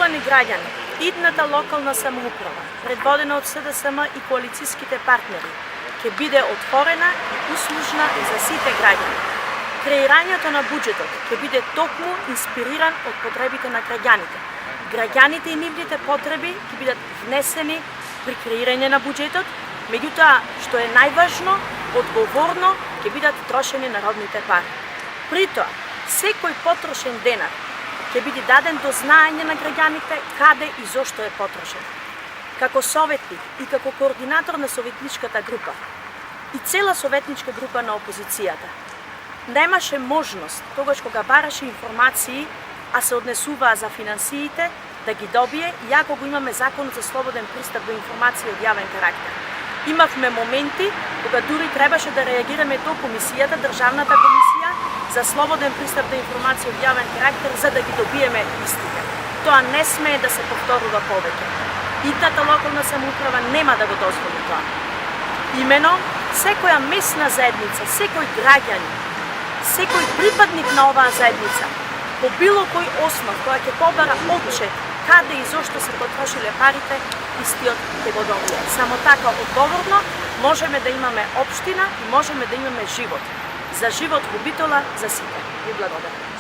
Почитувани граѓани, идната локална самоуправа, предводена од СДСМ и коалицијските партнери, ќе биде отворена и услужна за сите граѓани. Креирањето на буџетот ќе биде токму инспириран од потребите на граѓаните. Граѓаните и нивните потреби ќе бидат внесени при креирање на буџетот, меѓутоа, што е најважно, одговорно ќе бидат трошени народните пари. При тоа, секој потрошен денар ќе биде даден до знаење на граѓаните каде и зошто е потрошен. Како советник и како координатор на советничката група и цела советничка група на опозицијата, немаше можност, тогаш кога бараше информации, а се однесуваа за финансиите, да ги добие, иако го имаме законот за слободен пристап до информации од јавен карактер. Имавме моменти кога дури требаше да реагираме до комисијата, Државната комисија за слободен пристап до информации од јавен карактер, за да ги добиеме истите. Тоа не смее да се повторува повеќе. Идната локална самоуправа нема да го дозволи тоа. Имено, секоја местна заедница, секој граѓанин, секој припадник на оваа заедница, по било кој основ, која ќе побара отчет каде и зошто се потрошиле парите, истиот ќе го добие. Само така одговорно можеме да имаме општина и можеме да имаме живот. За живот во Битола, за сите. Ви благодарам.